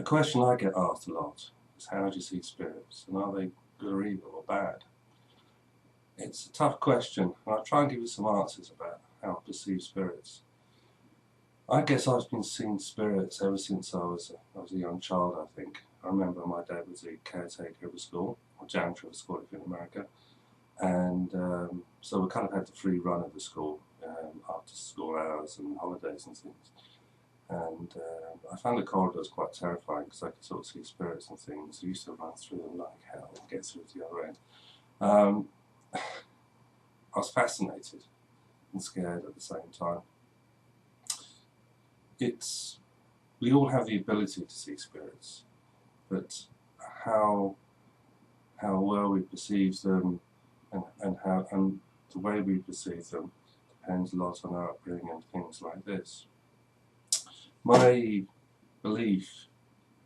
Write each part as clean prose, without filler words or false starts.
A question I get asked a lot is, how do you see spirits, and are they good or evil or bad? It's a tough question, and I'll try and give you some answers about how I perceive spirits. I guess I've been seeing spirits ever since I was a young child, I think. I remember my dad was a caretaker of a school, or janitor of a school if you're in America, and so we kind of had the free run of the school after school hours and holidays and things. And I found the corridors quite terrifying because I could sort of see spirits and things. I used to run through them like hell and get through to the other end. I was fascinated and scared at the same time. We all have the ability to see spirits, but how well we perceive them and the way we perceive them depends a lot on our upbringing and things like this. My belief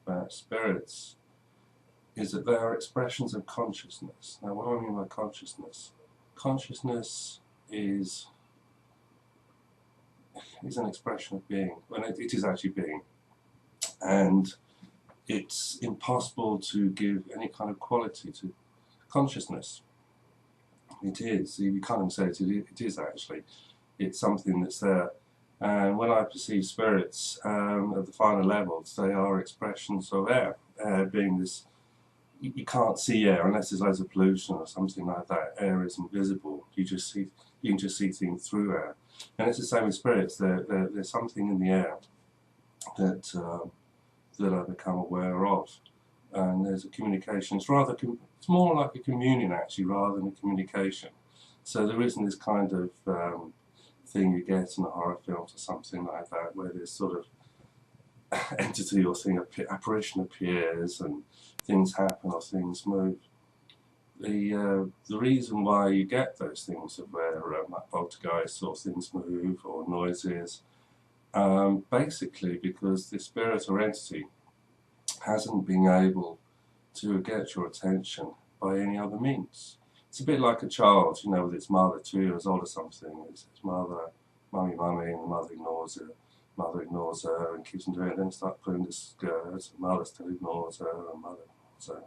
about spirits is that they are expressions of consciousness. Now, what do I mean by consciousness? Consciousness is an expression of being, when it is actually being, and it's impossible to give any kind of quality to consciousness. It is, you can't even say it is actually, it's something that's there. And when I perceive spirits at the finer levels, they are expressions of air. Air being this, you can't see air unless there's loads of pollution or something like that. Air is invisible. You can just see things through air. And it's the same with spirits. There's something in the air that I become aware of. And there's a communication. It's more like a communion actually, rather than a communication. So there isn't this kind of thing you get in the horror films or something like that, where this sort of entity or thing, apparition appears and things happen or things move. The reason why you get those things of where like poltergeists or things move or noises, basically because the spirit or entity hasn't been able to get your attention by any other means. It's a bit like a child, you know, with its mother, 2 years old or something. It's its mother, mummy, and the mother ignores her and keeps on doing it. Then start pulling the skirt, the mother still ignores her, and mother ignores her.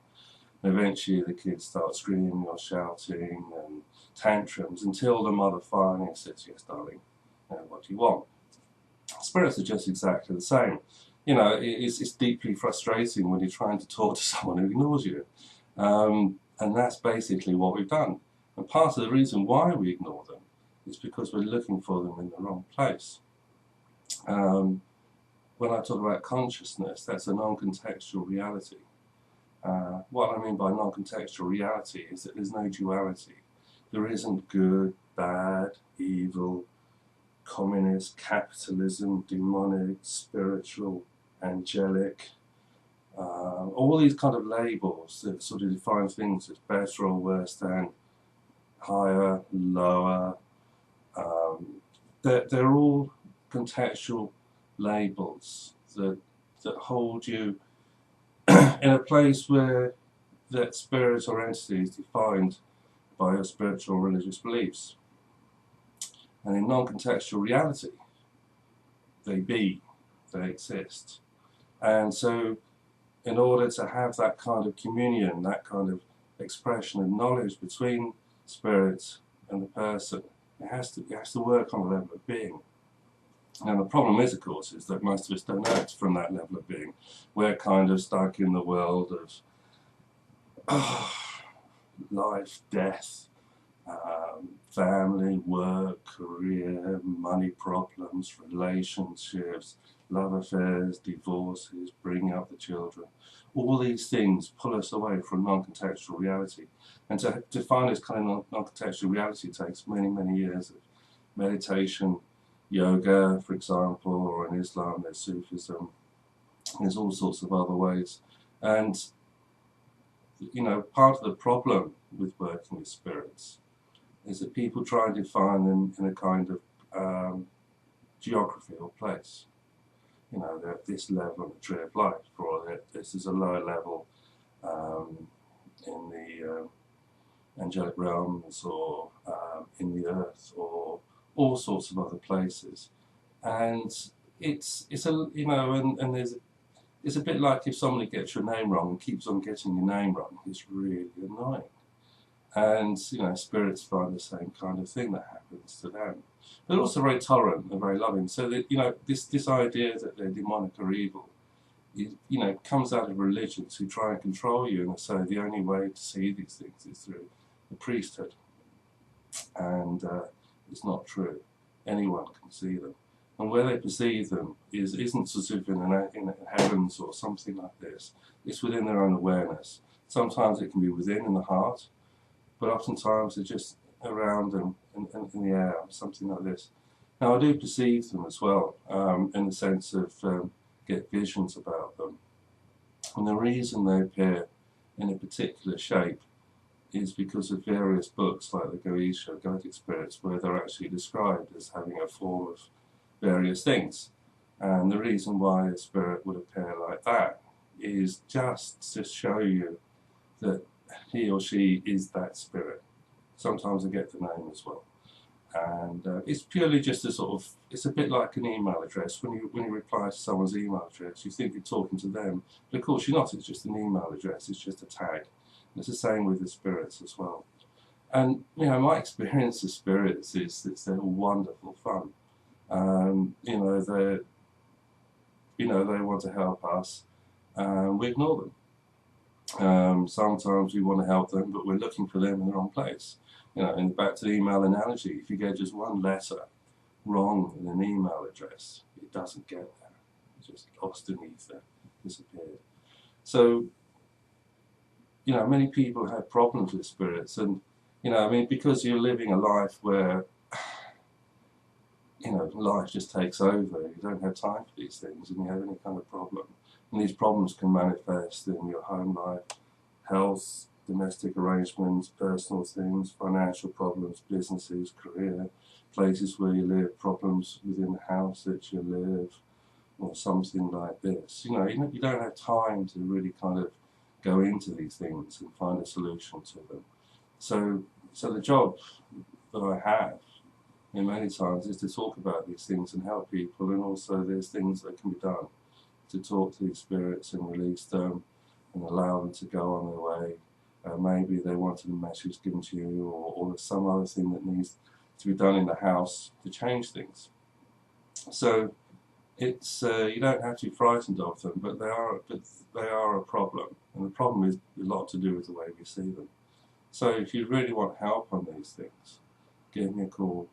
And eventually the kids start screaming or shouting and tantrums until the mother finally says, "Yes, darling, what do you want?" Spirits are just exactly the same. You know, it's deeply frustrating when you're trying to talk to someone who ignores you. And that's basically what we've done. And part of the reason why we ignore them is because we're looking for them in the wrong place. When I talk about consciousness, that's a non-contextual reality. What I mean by non-contextual reality is that there's no duality. There isn't good, bad, evil, communist, capitalism, demonic, spiritual, angelic. All these kind of labels that sort of define things as better or worse than, higher, lower. They're all contextual labels that hold you in a place where that spirit or entity is defined by your spiritual or religious beliefs. And in non-contextual reality, they exist. And so in order to have that kind of communion, that kind of expression of knowledge between spirit and the person, it has to work on a level of being. And the problem is, of course, is that most of us don't act from that level of being. We're kind of stuck in the world of life, death, family, work, career, money problems, relationships, love affairs, divorces, bringing up the children. All these things pull us away from non-contextual reality. And to define this kind of non-contextual reality takes many, many years of meditation, yoga, for example, or in Islam there's Sufism. There's all sorts of other ways. And, you know, part of the problem with working with spirits is that people try and define them in a kind of geography or place. You know, they're at this level on the tree of life, or this is a lower level in the angelic realms, or in the earth, or all sorts of other places. And it's a, you know, and there's it's a bit like if somebody gets your name wrong and keeps on getting your name wrong. It's really annoying. And, you know, spirits find the same kind of thing that happens to them. They're also very tolerant and very loving. So that, you know, this idea that they're demonic or evil, you know, comes out of religions who try and control you, and so the only way to see these things is through the priesthood. And it's not true. Anyone can see them. And where they perceive them isn't sort of in heavens or something like this. It's within their own awareness. Sometimes it can be within in the heart, but oftentimes they're just around them in the air, something like this. Now I do perceive them as well, in the sense of get visions about them. And the reason they appear in a particular shape is because of various books like the Goetia, Guided Spirits, where they're actually described as having a form of various things. And the reason why a spirit would appear like that is just to show you that he or she is that spirit. Sometimes I get the name as well. And it's purely just a sort of, it's a bit like an email address. When you reply to someone's email address, you think you're talking to them, but of course you're not. It's just an email address. It's just a tag. It's the same with the spirits as well. And, you know, my experience of spirits is that they're wonderful fun. You know, they want to help us, we ignore them. Sometimes we want to help them, but we're looking for them in the wrong place. You know, and back to the email analogy, if you get just one letter wrong in an email address, it doesn't get there. It's just lost in ether, disappeared. So, you know, many people have problems with spirits, and, you know, I mean, because you're living a life where, you know, life just takes over, you don't have time for these things, and you have any kind of problem. And these problems can manifest in your home life, health, domestic arrangements, personal things, financial problems, businesses, career, places where you live, problems within the house that you live, or something like this. You know, you don't have time to really kind of go into these things and find a solution to them. So the job that I have in many times is to talk about these things and help people, and also there's things that can be done to talk to these spirits and release them and allow them to go on their way. Maybe they wanted a message given to you, or there's some other thing that needs to be done in the house to change things. So it's you don't have to be frightened of them, but they are a problem, and the problem is a lot to do with the way we see them. So if you really want help on these things, give me a call,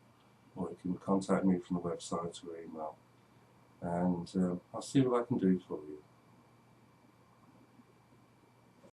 or you can contact me from the website or email, and I'll see what I can do for you.